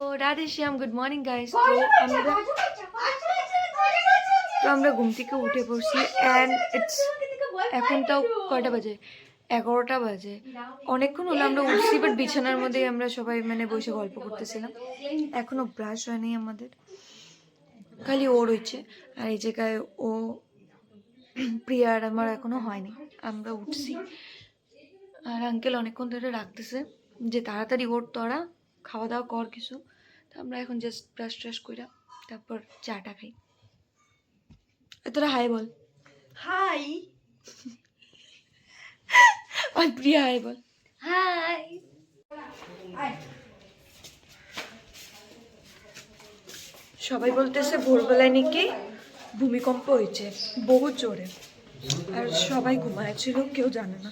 তো রাধে শ্যাম, good morning guys. আমরা ঘুম থেকে উঠে পড়ছি অ্যান্ড ইটস এখন তাও কয়টা বাজে, 11টা বাজে। অনেকক্ষণ হলো আমরা উঠছি, বাট বিছানার মধ্যেই আমরা সবাই বসে গল্প করতেছিলাম। এখনো ব্রাশ হয়নি আমাদের, খালি ও রয়েছে। আর এই জায়গায় ও প্রিয়া আর আমার এখনো হয়নি। আমরা উঠছি আর আঙ্কেল অনেকক্ষণ ধরে রাখতেছে যে তাড়াতাড়ি ওর, তোরা খাওয়া দাওয়া কর কিছু। তো আমরা এখন জাস্ট ব্রাশ ট্রাশ কইরা তারপর চাটা খাই। তোরা হাই বল। হাই। আর প্রিয়া হাই বল। হাই। সবাই বলতেছে ভোরবেলায় নাকি ভূমিকম্প হয়েছে বহুত জোরে, আর সবাই ঘুমাচ্ছিল, কেউ জানে না।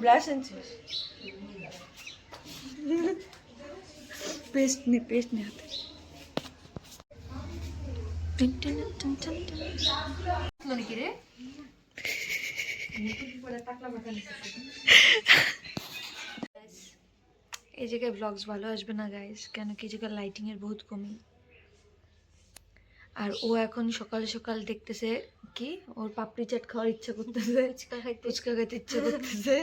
ব্রাশ আনছিস? পেস্ট নে হাতে। নাকি রে? এই জায়গায় ব্লগস ভালো আসবে না গাইস, কেন কি জায়গায় লাইটিং এর বহুত কমি। আর ও এখন সকাল সকাল দেখতেছে কি ওর পাপড়ি চাট খাওয়ার ইচ্ছা করতেছে, ফুচকা খাইতে ইচ্ছা করতেছে।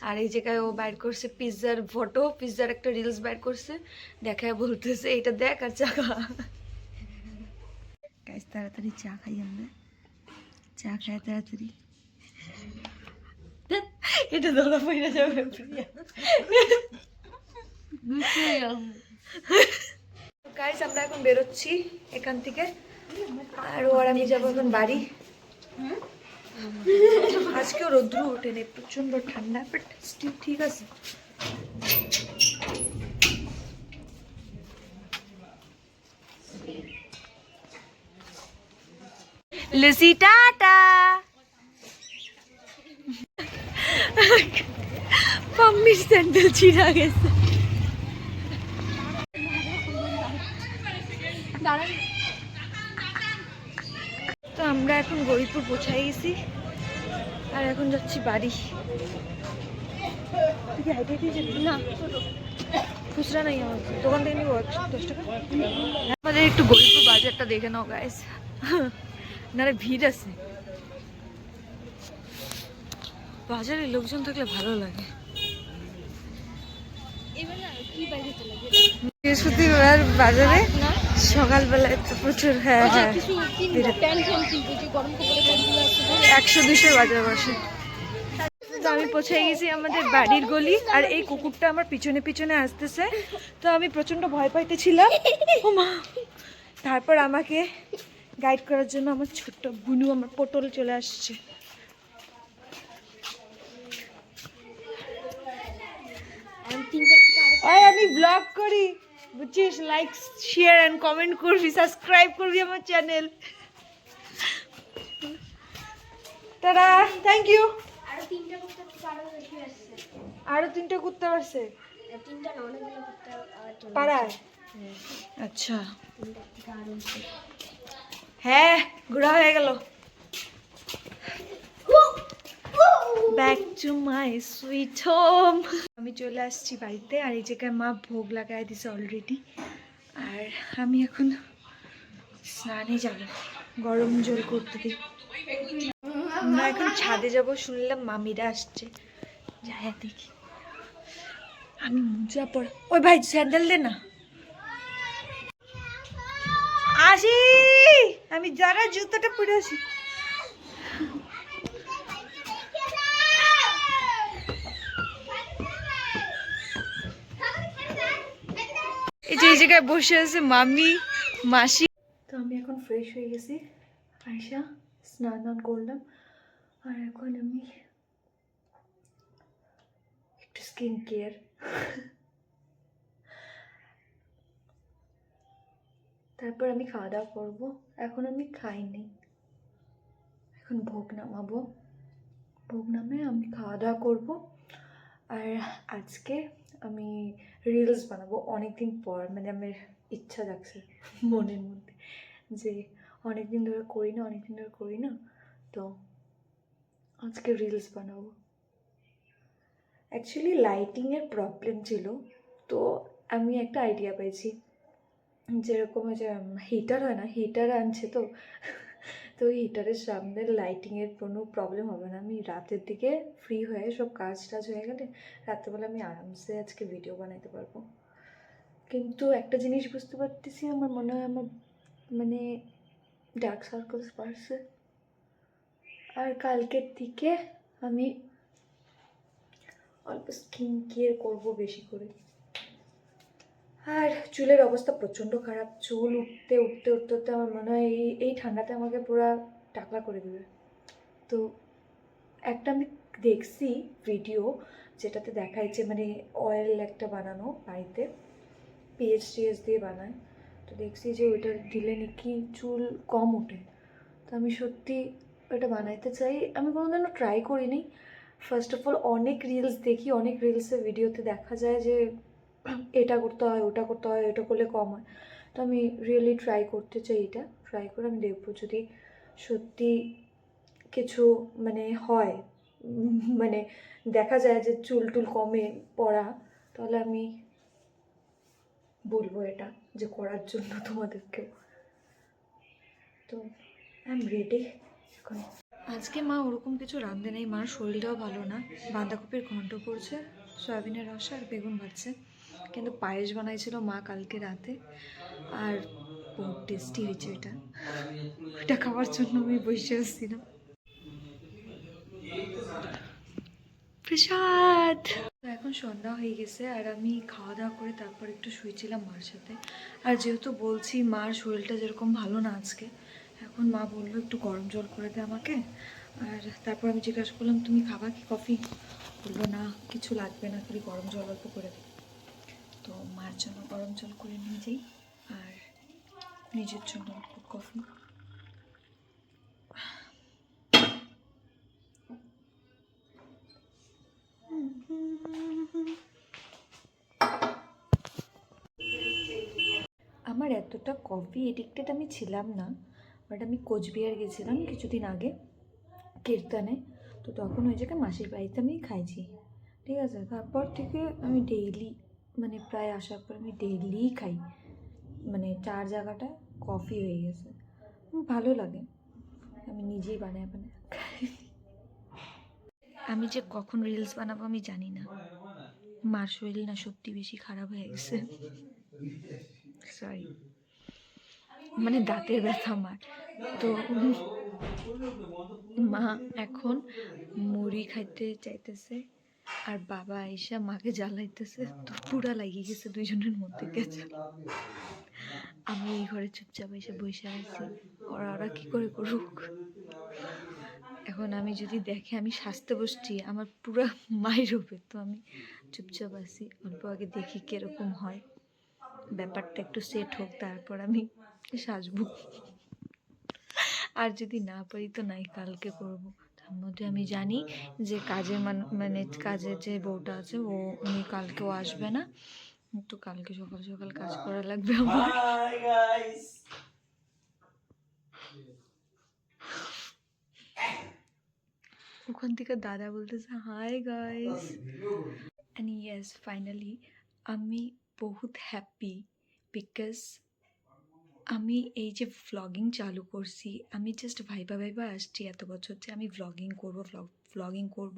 আর এই জায়গায় ও বাইর করছে পিৎজার ফটো, পিৎজার একটা রিলস বাইর করছে, দেখায় বলতেছে এটা দেখ আর চা খা। গাইস তাড়াতাড়ি চা খাই আমরা, চা খাই তাড়াতাড়ি। এটা ধরা পড়ে যাবে প্রিয়া। গাইস আমরা এখন বেরোচ্ছি এখান থেকে, আর ও আর আমি যাবো এখন বাড়ি। আজকেও রৌদ্র ওঠেনি, প্রচন্ড ঠান্ডা, বাট স্টিল ঠিক আছে। Lucy tata. পাম্মির স্যান্ডেল ছিঁড়া গেছে। তো আমরা এখন গরিপুর পৌঁছাই গেছি, আর এখন যাচ্ছি বাড়ি। তুই কি হাইটে যাবি? না, খুচরা নাই আমার দোকান থেকে নিবো 10 টাকা। আমাদের একটু গরিপুর বাজারটা দেখে নাও গাইস, নারে ভিড় আছে। বাজারে লোকজন থাকলে ভালো লাগে। বৃহস্পতিবার বাজারে সকালবেলায় তো প্রচুর, হ্যাঁ হ্যাঁ 100-200 বাজার বসে। তো আমি পৌঁছে গেছি আমাদের বাড়ির গলি, আর এই কুকুরটা আমার পিছনে পিছনে আসতেছে। তো আমি প্রচন্ড ভয় পাইতেছিলাম, ও মা। তারপর আমাকে গাইড করার জন্য আমার ছোট্ট বুনু, আমার পটল চলে আসছে। আমি ব্লগ করি বুঝছিস, লাইক শেয়ার এন্ড কমেন্ট করবি, সাবস্ক্রাইব করবি আমার চ্যানেল। Tata, thank you. আরো 3টা কুত্তা আসছে পাড়ায়। আচ্ছা হ্যাঁ, ঘোরা হয়ে গেল। Back to my sweet home. আমি চলে আসছি বাড়িতে, আর এই জায়গায় মা ভোগ লাগাই দিছে অলরেডি। আর আমি এখন স্নানে যাব, গরম জল করতে দিই। আমরা এখন ছাদে যাব, শুনলাম মামিরা আসছে, যাই দেখি। আমি মোজা পর, ওই ভাই স্যান্ডেল দে না। আসি, আমি যারা জুতোটা পরে আসি। এই যে এই জায়গায় বসে আছে মামি মাসি। তো আমি এখন ফ্রেশ হয়ে গেছি, আয়সা স্নান করলাম, আর এখন আমি একটু স্কিন কেয়ার। তারপর আমি খাওয়া দাওয়া করবো। এখন আমি খাইনি, এখন ভোগ নামাবো, ভোগ নামে আমি খাওয়া দাওয়া করবো। আর আজকে আমি রিলস বানাবো অনেকদিন পর, আমার ইচ্ছা জাগছে মনের মধ্যে যে অনেকদিন ধরে করি না, তো আজকে রিলস বানাবো। অ্যাকচুয়ালি লাইটিংয়ের প্রবলেম ছিল, তো আমি একটা আইডিয়া পেয়েছি। যেরকম ওই যে হিটার হয় না, হিটার আনছে তো তো হিটারের সামনে লাইটিংয়ের কোনো প্রবলেম হবে না। আমি রাতের দিকে ফ্রি হয়ে সব কাজ টাজ হয়ে গেলে রাত্রেবেলা আমি আরামসে আজকে ভিডিও বানাইতে পারবো। কিন্তু একটা জিনিস বুঝতে পারতেছি, আমার মনে হয় আমার মানে ডার্ক সার্কেলস বাড়ছে। আর কালকের দিকে আমি অল্প স্কিন কেয়ার করবো বেশি করে। আর চুলের অবস্থা প্রচণ্ড খারাপ, চুল উঠতে উঠতে উঠতে উঠতে আমার মনে হয় এই ঠান্ডাতে আমাকে পুরো টাকলা করে দেবে। তো একটা আমি দেখছি ভিডিও, যেটাতে দেখাইছে মানে অয়েল একটা বানানো বাড়িতে, পিএইচ দিয়ে বানায়। তো দেখছি যে ওইটা দিলে নাকি চুল কম ওঠে। তো আমি সত্যি ওটা বানাইতে চাই। আমি কোনোদিনও ট্রাই করিনি। ফার্স্ট অফ অল অনেক রিলস দেখি, অনেক রিলসে ভিডিওতে দেখা যায় যে এটা করতে হয়, ওটা করতে হয়, এটা করলে কম হয়। তো আমি রিয়েলি ট্রাই করতে চাই, এটা ট্রাই করে আমি দেখবো যদি সত্যি কিছু মানে হয়, মানে দেখা যায় যে চুল টুল কমে পড়া, তাহলে আমি বলবো এটা যে করার জন্য তোমাদেরকেও। তো আই এম রেডি এখন। আজকে মা ওরকম কিছু রাঁধে নেই, মার শরীরটাও ভালো না। বাঁধাকপির ঘন্ট করছে, সয়াবিনের রসা আর বেগুন ভাজছে। কিন্তু পায়েস বানাইছিল মা কালকে রাতে, আর বহুত টেস্টি হয়েছে এটা। ওটা খাওয়ার জন্য আমি বসে আসছিলাম। প্রসাদ। তো এখন সন্ধ্যা হয়ে গেছে আর আমি খাওয়া দাওয়া করে তারপর একটু শুয়েছিলাম মার সাথে। আর যেহেতু বলছি মার শরীরটা যেরকম ভালো না আজকে, এখন মা বললো একটু গরম জল করে দে আমাকে। আর তারপর আমি জিজ্ঞাসা করলাম তুমি খাবা কি কফি? বললো না কিছু লাগবে না, খালি গরম জল অল্প করে দে। তো মার জন্য গরম জল করে নিয়ে যাই আর নিজের জন্য অল্প কফি। আমার এতটা কফি এডিক্টেড আমি ছিলাম না, বাট আমি কোচবিহার গেছিলাম কিছুদিন আগে কীর্তনে। তো তখন ওই জায়গায় মাসির বাড়িতে আমি খাইছি, ঠিক আছে। তারপর থেকে আমি ডেইলি মানে প্রায় আসার পর আমি ডেইলিই খাই, মানে 4 জায়গাটায় কফি হয়ে গেছে। ভালো লাগে, আমি নিজেই বানায় খাই। আমি যে কখন রিলস বানাবো আমি জানি না। মার শরীর না সত্যি বেশি খারাপ হয়ে গেছে, সরি, মানে দাঁতের ব্যথা আমার। তো মা এখন মুড়ি খাইতে চাইতেছে আর বাবা আইসা মাকে জ্বালাইতেছে, তো পুরা লাগিয়ে গেছে দুইজনের মধ্যে গেছে। আমি এই ঘরে চুপচাপ এসে বসে আছি, ওরা কি করে করুক। এখন আমি যদি দেখে আমি সাজতে বসছি আমার পুরা মায়ের হবে, তো আমি চুপচাপ আছি, অল্প আগে দেখি কিরকম হয়, ব্যাপারটা একটু সেট হোক তারপর আমি সাজবো। আর যদি না পারি তো নাই, কালকে করব। তার মধ্যে আমি জানি যে কাজের মানে কাজের যে বউটা আছে উনি কালকেও আসবে না, তো কালকে সকাল সকাল কাজ করা লাগবে আমার। ওখান থেকে দাদা বলতেছে hi guys. And yes finally আমি বহুত হ্যাপি, বিকজ আমি এই যে ভ্লগিং চালু করছি, আমি জাস্ট ভাইবা ভাইবা আসছি এত বছর যে আমি ভ্লগিং করব।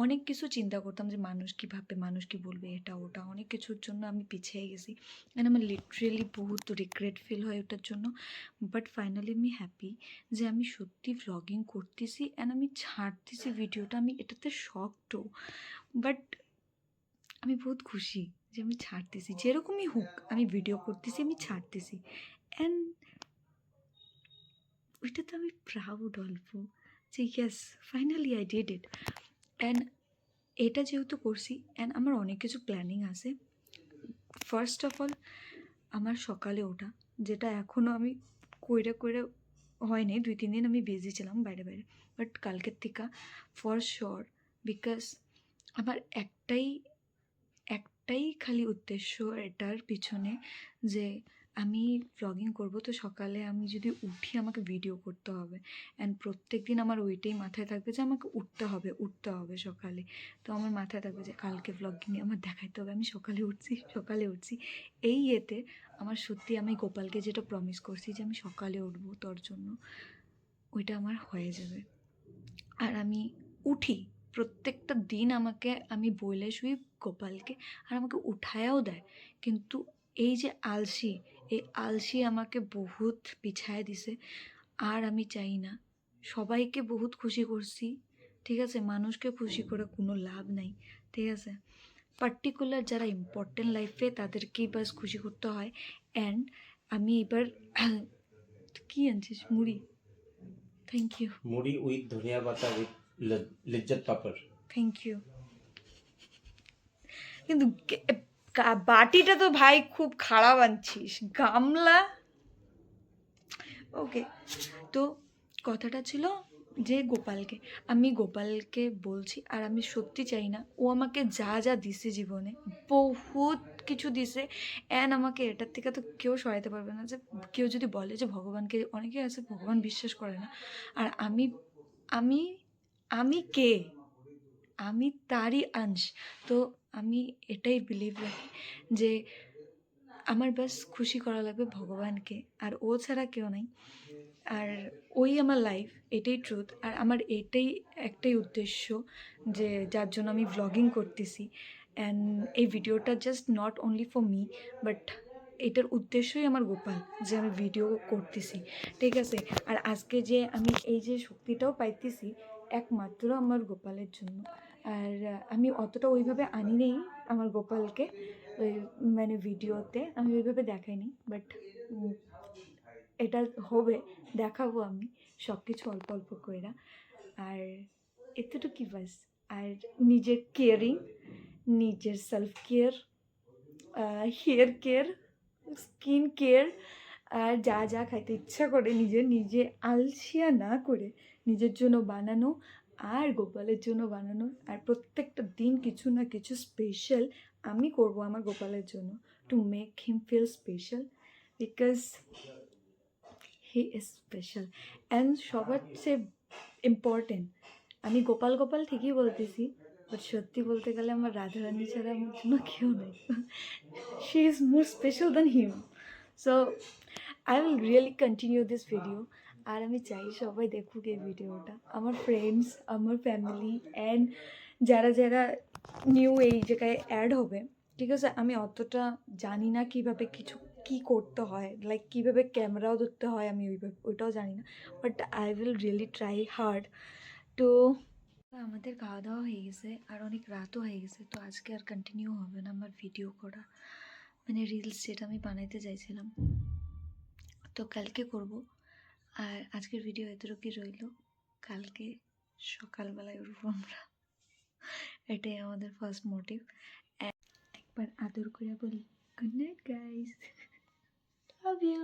অনেক কিছু চিন্তা করতাম যে মানুষ কী ভাববে, মানুষ কী বলবে, এটা ওটা অনেক কিছুর জন্য আমি পিছিয়ে গেছি। অ্যান্ড আমার লিটারেলি বহুত রিগ্রেট ফিল হয় ওটার জন্য। বাট ফাইনালি আমি হ্যাপি যে আমি সত্যি ভ্লগিং করতেছি অ্যান্ড আমি ছাড়তেছি ভিডিওটা। আমি এটাতে শকডও, বাট আমি বহুত খুশি যে আমি ছাড়তেছি, যেরকমই হোক আমি ভিডিও করতেছি, আমি ছাড়তেছি। অ্যান্ড ওইটাতে আমি প্রাউড অল্প যে yes finally I did it. And এটা যেহেতু করছি, অ্যান্ড আমার অনেক কিছু প্ল্যানিং আছে। ফার্স্ট অফ অল আমার সকালে ওঠা, যেটা এখনও আমি কইরা হয়নি, 2-3 দিন আমি বিজি ছিলাম বাইরে, বাট কালকের থেকে ফর শিওর, বিকজ আমার একটাই খালি উদ্দেশ্য এটার পিছনে, যে আমি ভ্লগিং করব, তো সকালে আমি যদি উঠি আমাকে ভিডিও করতে হবে, অ্যান্ড প্রত্যেক দিন আমার ওইটাই মাথায় থাকবে যে আমাকে উঠতে হবে সকালে। তো আমার মাথায় থাকবে যে কালকে ভ্লগিংয়ে আমার দেখাইতে হবে আমি সকালে উঠছি। এই ইয়েতে আমার সত্যি আমি গোপালকে যেটা প্রমিস করছি যে আমি সকালে উঠবো তোর জন্য, ওইটা আমার হয়ে যাবে। আর আমি উঠি প্রত্যেকটা দিন, আমি বলে শুই গোপালকে, আর আমাকে উঠায়াও দেয়। কিন্তু এই যে এই আলসি আমাকে বহুত পিছায় দিছে। আর আমি চাই না, সবাইকে বহুত খুশি করছি, ঠিক আছে, মানুষকে খুশি করে কোনো লাভ নাই, ঠিক আছে। পার্টিকুলার যারা ইম্পর্টেন্ট লাইফে তাদেরকেই বাস খুশি করতে হয়। অ্যান্ড আমি এবার কি আনছিস? মুড়ি। Thank you. মুড়ি উইথ ধনিয়া পাতা with Lijjat papad. Thank you. কিন্তু বাটিটা তো ভাই খুব খারাপ আনছিস, গামলা। ওকে, তো কথাটা ছিল যে আমি গোপালকে বলছি, আর আমি সত্যি চাই না, ও আমাকে যা যা দিছে জীবনে, বহুত কিছু দিছে। অ্যান্ড আমাকে এটার থেকে তো কেউ সরাইতে পারবে না। যে কেউ যদি বলে যে ভগবানকে, অনেকে আছে ভগবান বিশ্বাস করে না, আর আমি আমি আমি কে? আমি তারই অংশ। তো আমি এটাই বিলিভ রাখি যে আমার বাস খুশি করা লাগবে ভগবানকে, আর ও ছাড়া কেউ নাই। আর ওই আমার লাইফ, এটাই ট্রুথ। আর আমার একটাই উদ্দেশ্য, যে যার জন্য আমি ভ্লগিং করতেছি। অ্যান্ড এই ভিডিওটা just not only for me, but এটার উদ্দেশ্যই আমার গোপাল, যে আমি ভিডিও করতেছি, ঠিক আছে। আর আজকে যে আমি এই যে শক্তিটাও পাইতেছি, একমাত্র আমার গোপালের জন্য। আর আমি অতটা ওইভাবে আনি নেই আমার গোপালকে, ওই মানে ভিডিওতে আমি ওইভাবে দেখাইনি, বাট এটা হবে, দেখাবো আমি সব কিছু অল্প অল্প কইরা। আর এতটুকুই বাস। আর নিজের কেয়ারিং, নিজের self care, hair care, skin care, আর যা যা খাইতে ইচ্ছা করে নিজে আলসিয়া না করে নিজের জন্য বানানো, আর গোপালের জন্য বানানো। আর প্রত্যেকটা দিন কিছু না কিছু স্পেশাল আমি করব আমার গোপালের জন্য, to make him feel special, because he is special. And সবার চেয়ে ইম্পর্টেন্ট, আমি গোপাল ঠিকই বলতেছি, বাট সত্যি বলতে গেলে আমার রাধারানী ছাড়া আমার জন্য কেউ নেই। She is more special than him. So I will really continue this video. আর আমি চাই সবাই দেখুক এই ভিডিওটা, আমার ফ্রেন্ডস, আমার ফ্যামিলি, অ্যান্ড যারা যারা নিউ এই জায়গায় অ্যাড হবে, ঠিক আছে। আমি অতটা জানি না কীভাবে কী করতে হয়, লাইক কীভাবে ক্যামেরাও ধরতে হয়, আমি ওইটাও জানি না, but I will really try hard. তো আমাদের খাওয়া দাওয়া হয়ে গেছে, আর অনেক রাতও হয়ে গেছে, তো আজকে আর কন্টিনিউ হবে না আমার ভিডিও করা, মানে রিলস যেটা আমি বানাইতে চাইছিলাম, তো কালকে করব। আর আজকের ভিডিও এতটুকুই রইল, কালকে সকালবেলায় উঠবো আমরা, এটাই আমাদের ফার্স্ট মোটিভ। একবার আদর করে বলি good night guys, love you.